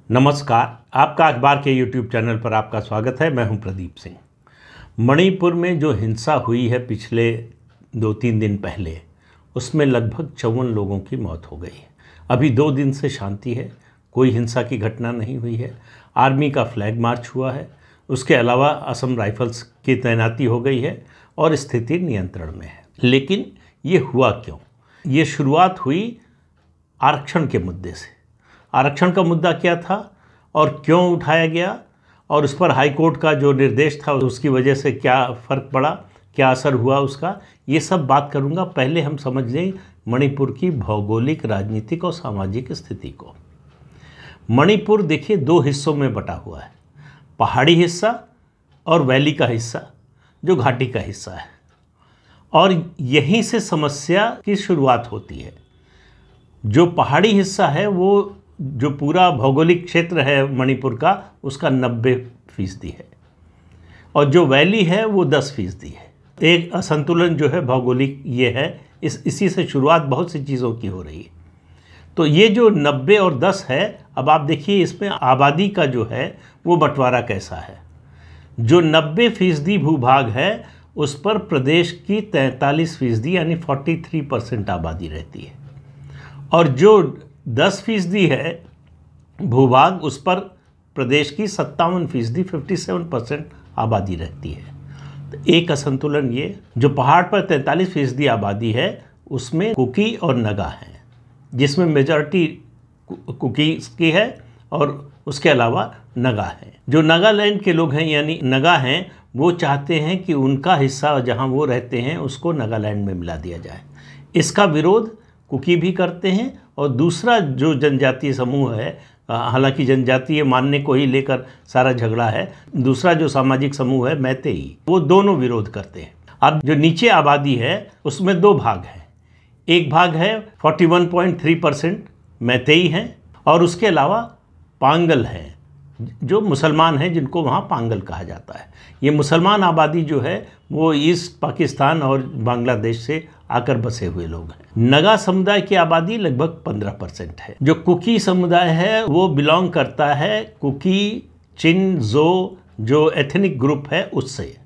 नमस्कार, आपका अखबार के YouTube चैनल पर आपका स्वागत है। मैं हूं प्रदीप सिंह। मणिपुर में जो हिंसा हुई है पिछले 2-3 दिन पहले, उसमें लगभग 54 लोगों की मौत हो गई। अभी 2 दिन से शांति है, कोई हिंसा की घटना नहीं हुई है। आर्मी का फ्लैग मार्च हुआ है, उसके अलावा असम राइफल्स की तैनाती हो गई है और स्थिति नियंत्रण में है। लेकिन ये हुआ क्यों? ये शुरुआत हुई आरक्षण के मुद्दे से। आरक्षण का मुद्दा क्या था और क्यों उठाया गया, और उस पर हाई कोर्ट का जो निर्देश था उसकी वजह से क्या फ़र्क पड़ा, क्या असर हुआ उसका, ये सब बात करूँगा। पहले हम समझ लें मणिपुर की भौगोलिक, राजनीतिक और सामाजिक स्थिति को। मणिपुर देखिए 2 हिस्सों में बटा हुआ है, पहाड़ी हिस्सा और वैली का हिस्सा जो घाटी का हिस्सा है, और यहीं से समस्या की शुरुआत होती है। जो पहाड़ी हिस्सा है वो जो पूरा भौगोलिक क्षेत्र है मणिपुर का, उसका 90% है, और जो वैली है वो 10% है। एक असंतुलन जो है भौगोलिक ये है, इसी से शुरुआत बहुत सी चीज़ों की हो रही है। तो ये जो 90 और 10 है, अब आप देखिए इसमें आबादी का जो है वो बंटवारा कैसा है। जो 90% भूभाग है उस पर प्रदेश की 43% यानी 43% आबादी रहती है, और जो 10% है भूभाग, उस पर प्रदेश की 57% 57% आबादी रहती है। तो एक असंतुलन ये, जो पहाड़ पर 43% आबादी है उसमें कुकी और नगा हैं, जिसमें मेजॉरिटी कुकीज़ की है और उसके अलावा नगा है। जो नागालैंड के लोग हैं यानी नगा हैं, वो चाहते हैं कि उनका हिस्सा जहां वो रहते हैं उसको नागालैंड में मिला दिया जाए। इसका विरोध कुकी भी करते हैं, और दूसरा जो जनजातीय समूह है, हालांकि जनजातीय मानने को ही लेकर सारा झगड़ा है, दूसरा जो सामाजिक समूह है मैतेई, वो दोनों विरोध करते हैं। अब जो नीचे आबादी है उसमें 2 भाग हैं। एक भाग है 41.3% मैतेई हैं, और उसके अलावा पांगल हैं जो मुसलमान हैं, जिनको वहाँ पांगल कहा जाता है। ये मुसलमान आबादी जो है वो ईस्ट पाकिस्तान और बांग्लादेश से आकर बसे हुए लोग हैं। नगा समुदाय की आबादी लगभग 15% है। जो कुकी समुदाय है वो बिलोंग करता है कुकी चिनजो जो एथनिक ग्रुप है उससे,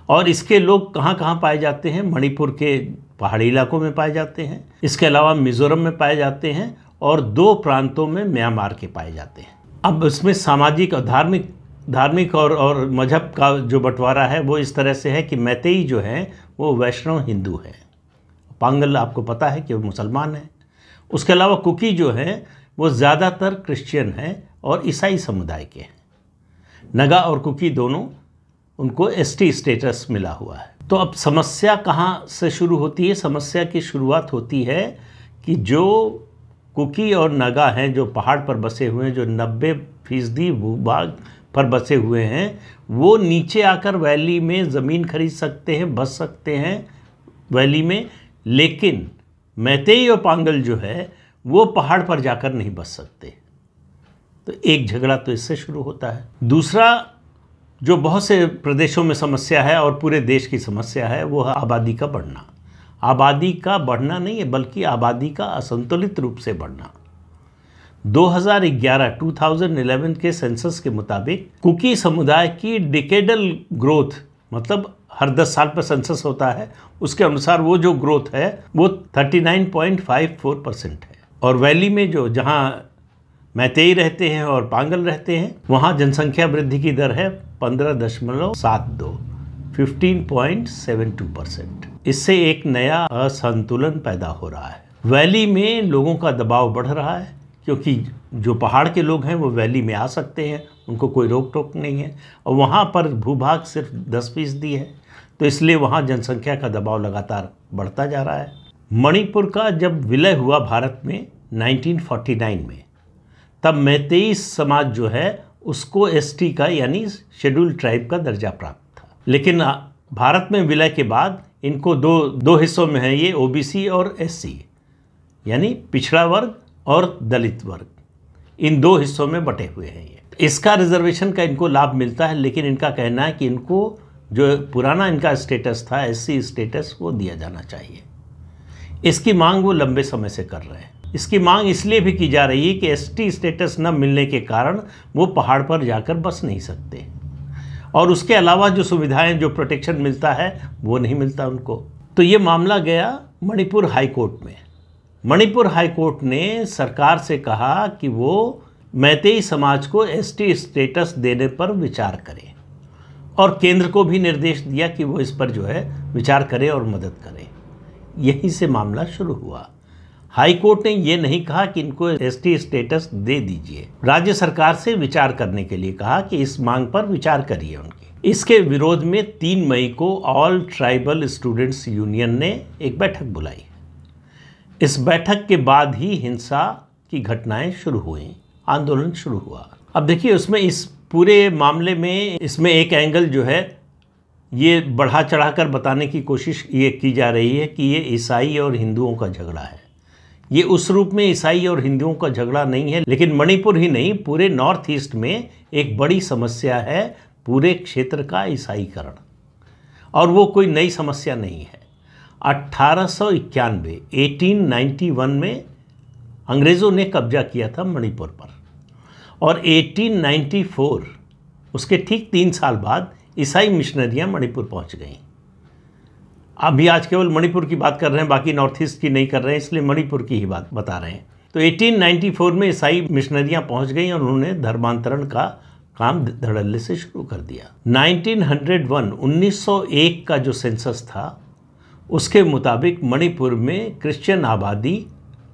और इसके लोग कहाँ कहाँ पाए जाते हैं? मणिपुर के पहाड़ी इलाकों में पाए जाते हैं, इसके अलावा मिज़ोरम में पाए जाते हैं, और 2 प्रांतों में म्यांमार के पाए जाते हैं। अब इसमें सामाजिक और धार्मिक और मजहब का जो बंटवारा है वो इस तरह से है कि मैतेई जो हैं वो वैष्णव हिंदू हैं, पांगल आपको पता है कि वो मुसलमान हैं, उसके अलावा कुकी जो हैं वो ज़्यादातर क्रिश्चियन हैं और ईसाई समुदाय के हैं। नगा और कुकी दोनों, उनको एसटी स्टेटस मिला हुआ है। तो अब समस्या कहाँ से शुरू होती है? समस्या की शुरुआत होती है कि जो कुकी और नगा हैं जो पहाड़ पर बसे हुए हैं, जो 90% भूभाग पर बसे हुए हैं, वो नीचे आकर वैली में ज़मीन खरीद सकते हैं, बस सकते हैं वैली में, लेकिन मैतेई और पांगल जो है वो पहाड़ पर जाकर नहीं बस सकते। तो एक झगड़ा तो इससे शुरू होता है। दूसरा जो बहुत से प्रदेशों में समस्या है और पूरे देश की समस्या है वो है आबादी का बढ़ना। आबादी का बढ़ना नहीं है, बल्कि आबादी का असंतुलित रूप से बढ़ना। 2011 के सेंसस के मुताबिक कुकी समुदाय की डिकेडल ग्रोथ, मतलब हर 10 साल पर सेंसस होता है, उसके अनुसार वो जो ग्रोथ है वो 39.54% है। और वैली में जो जहाँ मैतेई रहते हैं और पांगल रहते हैं, वहाँ जनसंख्या वृद्धि की दर है 15.72, 15.72%। इससे एक नया असंतुलन पैदा हो रहा है। वैली में लोगों का दबाव बढ़ रहा है, क्योंकि जो पहाड़ के लोग हैं वो वैली में आ सकते हैं, उनको कोई रोक टोक नहीं है, और वहाँ पर भूभाग सिर्फ 10% है, तो इसलिए वहाँ जनसंख्या का दबाव लगातार बढ़ता जा रहा है। मणिपुर का जब विलय हुआ भारत में 1949 में, तब मैतेई समाज जो है उसको एसटी का यानी शेड्यूल ट्राइब का दर्जा प्राप्त था। लेकिन भारत में विलय के बाद इनको दो हिस्सों में है, ये ओबीसी और एससी यानी पिछड़ा वर्ग और दलित वर्ग, इन 2 हिस्सों में बटे हुए हैं ये। इसका रिजर्वेशन का इनको लाभ मिलता है, लेकिन इनका कहना है कि इनको जो पुराना इनका स्टेटस था, एससी स्टेटस, वो दिया जाना चाहिए। इसकी मांग वो लंबे समय से कर रहे हैं। इसकी मांग इसलिए भी की जा रही है कि एसटी स्टेटस न मिलने के कारण वो पहाड़ पर जाकर बस नहीं सकते, और उसके अलावा जो सुविधाएं, जो प्रोटेक्शन मिलता है वो नहीं मिलता उनको। तो ये मामला गया मणिपुर हाई कोर्ट में। मणिपुर हाई कोर्ट ने सरकार से कहा कि वो मैतेई समाज को एसटी स्टेटस देने पर विचार करे, और केंद्र को भी निर्देश दिया कि वो इस पर जो है विचार करे और मदद करे। यहीं से मामला शुरू हुआ। हाई कोर्ट ने ये नहीं कहा कि इनको एसटी स्टेटस दे दीजिए, राज्य सरकार से विचार करने के लिए कहा कि इस मांग पर विचार करिए उनकी। इसके विरोध में 3 मई को ऑल ट्राइबल स्टूडेंट्स यूनियन ने एक बैठक बुलाई। इस बैठक के बाद ही हिंसा की घटनाएं शुरू हुई, आंदोलन शुरू हुआ। अब देखिए, उसमें इस पूरे मामले में इसमें एक एंगल जो है ये बढ़ा चढ़ाकर बताने की कोशिश ये की जा रही है कि ये ईसाई और हिंदुओं का झगड़ा है। ये उस रूप में ईसाई और हिंदुओं का झगड़ा नहीं है, लेकिन मणिपुर ही नहीं, पूरे नॉर्थ ईस्ट में एक बड़ी समस्या है पूरे क्षेत्र का ईसाईकरण, और वो कोई नई समस्या नहीं है। 1891 में अंग्रेज़ों ने कब्जा किया था मणिपुर पर, और 1894 उसके ठीक 3 साल बाद ईसाई मिशनरियाँ मणिपुर पहुँच गईं। अभी आज केवल मणिपुर की बात कर रहे हैं, बाकी नॉर्थ ईस्ट की नहीं कर रहे हैं, इसलिए मणिपुर की ही बात बता रहे हैं। तो 1894 में ईसाई मिशनरियाँ पहुँच गईं और उन्होंने धर्मांतरण का काम धड़ल्ले से शुरू कर दिया। 1901 का जो सेंसस था उसके मुताबिक मणिपुर में क्रिश्चियन आबादी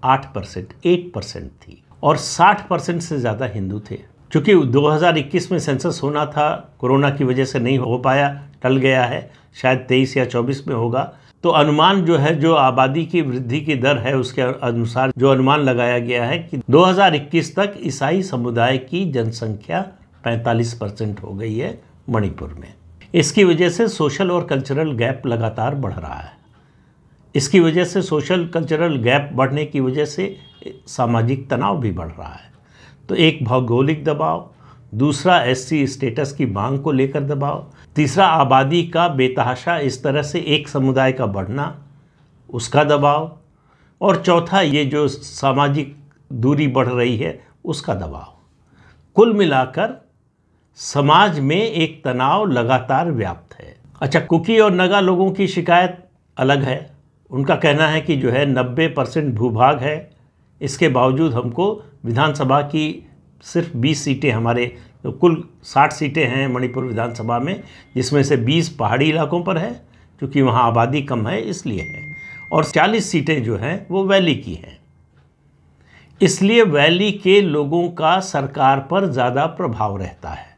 8% थी, और 60% से ज़्यादा हिंदू थे। चूँकि 2021 में सेंसस होना था, कोरोना की वजह से नहीं हो पाया, टल गया है, शायद 23 या 24 में होगा। तो अनुमान जो है, जो आबादी की वृद्धि की दर है, उसके अनुसार जो अनुमान लगाया गया है कि 2021 तक ईसाई समुदाय की जनसंख्या 45% हो गई है मणिपुर में। इसकी वजह से सोशल और कल्चरल गैप लगातार बढ़ रहा है। इसकी वजह से सोशल कल्चरल गैप बढ़ने की वजह से सामाजिक तनाव भी बढ़ रहा है। तो एक भौगोलिक दबाव, दूसरा एससी स्टेटस की मांग को लेकर दबाव, तीसरा आबादी का बेतहाशा इस तरह से एक समुदाय का बढ़ना, उसका दबाव, और चौथा ये जो सामाजिक दूरी बढ़ रही है उसका दबाव। कुल मिलाकर समाज में एक तनाव लगातार व्याप्त है। अच्छा, कुकी और नगा लोगों की शिकायत अलग है। उनका कहना है कि जो है 90% भूभाग है, इसके बावजूद हमको विधानसभा की सिर्फ 20 सीटें, हमारे तो कुल 60 सीटें हैं मणिपुर विधानसभा में, जिसमें से 20 पहाड़ी इलाकों पर है, क्योंकि वहाँ आबादी कम है इसलिए है, और 40 सीटें जो हैं वो वैली की हैं। इसलिए वैली के लोगों का सरकार पर ज़्यादा प्रभाव रहता है।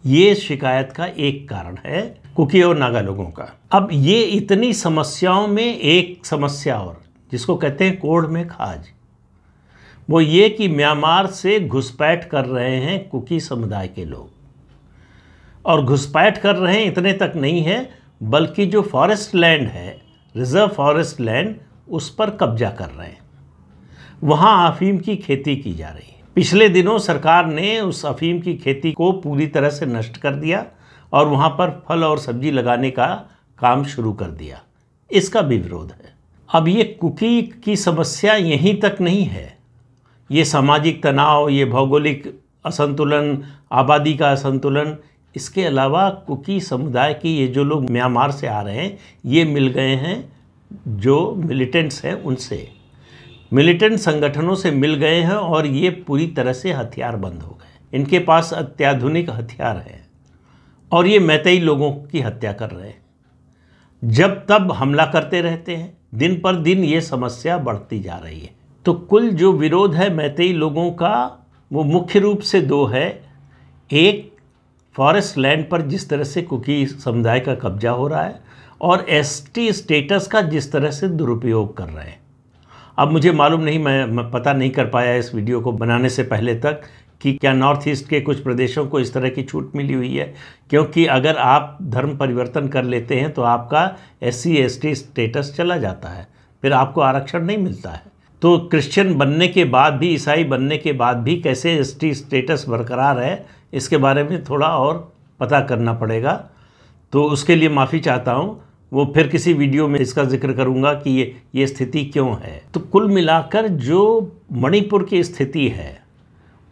ये शिकायत का एक कारण है कुकी और नागा लोगों का। अब ये इतनी समस्याओं में एक समस्या और, जिसको कहते हैं कोढ़ में खाज, वो ये कि म्यांमार से घुसपैठ कर रहे हैं कुकी समुदाय के लोग, और घुसपैठ कर रहे हैं इतने तक नहीं है, बल्कि जो फॉरेस्ट लैंड है, रिजर्व फॉरेस्ट लैंड, उस पर कब्जा कर रहे हैं। वहाँ अफीम की खेती की जा रही है। पिछले दिनों सरकार ने उस अफीम की खेती को पूरी तरह से नष्ट कर दिया और वहाँ पर फल और सब्जी लगाने का काम शुरू कर दिया। इसका भी विरोध है। अब ये कुकी की समस्या यहीं तक नहीं है। ये सामाजिक तनाव, ये भौगोलिक असंतुलन, आबादी का असंतुलन, इसके अलावा कुकी समुदाय की ये जो लोग म्यांमार से आ रहे हैं, ये मिल गए हैं जो मिलिटेंट्स हैं उनसे, मिलिटेंट संगठनों से मिल गए हैं, और ये पूरी तरह से हथियारबंद हो गए। इनके पास अत्याधुनिक हथियार हैं और ये मैतेई लोगों की हत्या कर रहे हैं। जब तब हमला करते रहते हैं। दिन पर दिन ये समस्या बढ़ती जा रही है। तो कुल जो विरोध है मैतेई लोगों का, वो मुख्य रूप से दो है। एक, फॉरेस्ट लैंड पर जिस तरह से कुकी समुदाय का कब्जा हो रहा है, और एसटी स्टेटस का जिस तरह से दुरुपयोग कर रहे हैं। अब मुझे मालूम नहीं, मैं पता नहीं कर पाया इस वीडियो को बनाने से पहले तक कि क्या नॉर्थ ईस्ट के कुछ प्रदेशों को इस तरह की छूट मिली हुई है, क्योंकि अगर आप धर्म परिवर्तन कर लेते हैं तो आपका SC ST स्टेटस चला जाता है, फिर आपको आरक्षण नहीं मिलता है। तो क्रिश्चियन बनने के बाद भी, ईसाई बनने के बाद भी कैसे ST स्टेटस बरकरार है, इसके बारे में थोड़ा और पता करना पड़ेगा। तो उसके लिए माफ़ी चाहता हूँ। वो फिर किसी वीडियो में इसका जिक्र करूंगा कि ये स्थिति क्यों है। तो कुल मिलाकर जो मणिपुर की स्थिति है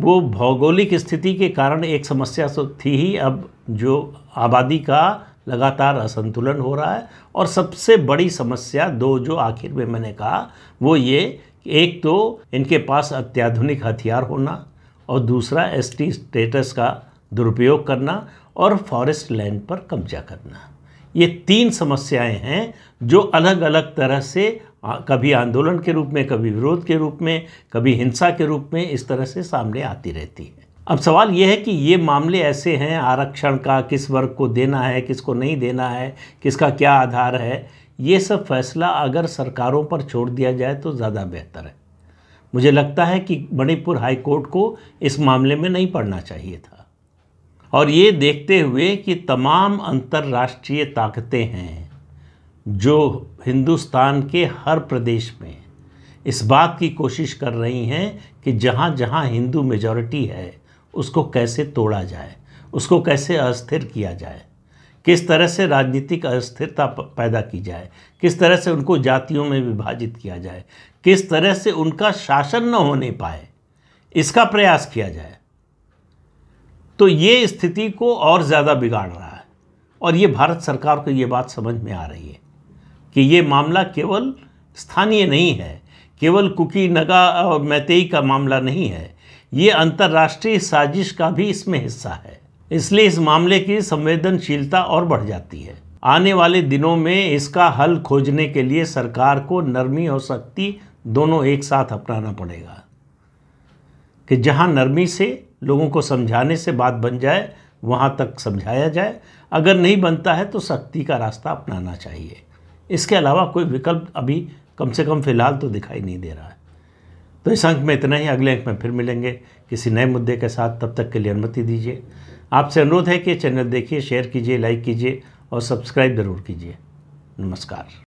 वो भौगोलिक स्थिति के कारण एक समस्या तो थी ही, अब जो आबादी का लगातार असंतुलन हो रहा है, और सबसे बड़ी समस्या दो जो आखिर में मैंने कहा वो ये, एक तो इनके पास अत्याधुनिक हथियार होना और दूसरा एसटी स्टेटस का दुरुपयोग करना और फॉरेस्ट लैंड पर कब्जा करना। ये तीन समस्याएं हैं जो अलग अलग तरह से कभी आंदोलन के रूप में, कभी विरोध के रूप में, कभी हिंसा के रूप में इस तरह से सामने आती रहती है। अब सवाल ये है कि ये मामले ऐसे हैं, आरक्षण का किस वर्ग को देना है, किसको नहीं देना है, किसका क्या आधार है, ये सब फैसला अगर सरकारों पर छोड़ दिया जाए तो ज़्यादा बेहतर है। मुझे लगता है कि मणिपुर हाई कोर्ट को इस मामले में नहीं पड़ना चाहिए था। और ये देखते हुए कि तमाम अंतर्राष्ट्रीय ताकतें हैं जो हिंदुस्तान के हर प्रदेश में इस बात की कोशिश कर रही हैं कि जहाँ जहाँ हिंदू मेजॉरिटी है उसको कैसे तोड़ा जाए, उसको कैसे अस्थिर किया जाए, किस तरह से राजनीतिक अस्थिरता पैदा की जाए, किस तरह से उनको जातियों में विभाजित किया जाए, किस तरह से उनका शासन न होने पाए, इसका प्रयास किया जाए। तो ये स्थिति को और ज़्यादा बिगाड़ रहा है और ये भारत सरकार को ये बात समझ में आ रही है कि ये मामला केवल स्थानीय नहीं है, केवल कुकी, नगा और मैतेई का मामला नहीं है, ये अंतर्राष्ट्रीय साजिश का भी इसमें हिस्सा है। इसलिए इस मामले की संवेदनशीलता और बढ़ जाती है। आने वाले दिनों में इसका हल खोजने के लिए सरकार को नरमी और सख्ती दोनों एक साथ अपनाना पड़ेगा कि जहां नरमी से लोगों को समझाने से बात बन जाए वहां तक समझाया जाए, अगर नहीं बनता है तो सख्ती का रास्ता अपनाना चाहिए। इसके अलावा कोई विकल्प अभी कम से कम फ़िलहाल तो दिखाई नहीं दे रहा है। तो इस अंक में इतना ही, अगले अंक में फिर मिलेंगे किसी नए मुद्दे के साथ। तब तक के लिए अनुमति दीजिए। आपसे अनुरोध है कि चैनल देखिए, शेयर कीजिए, लाइक कीजिए और सब्सक्राइब ज़रूर कीजिए। नमस्कार।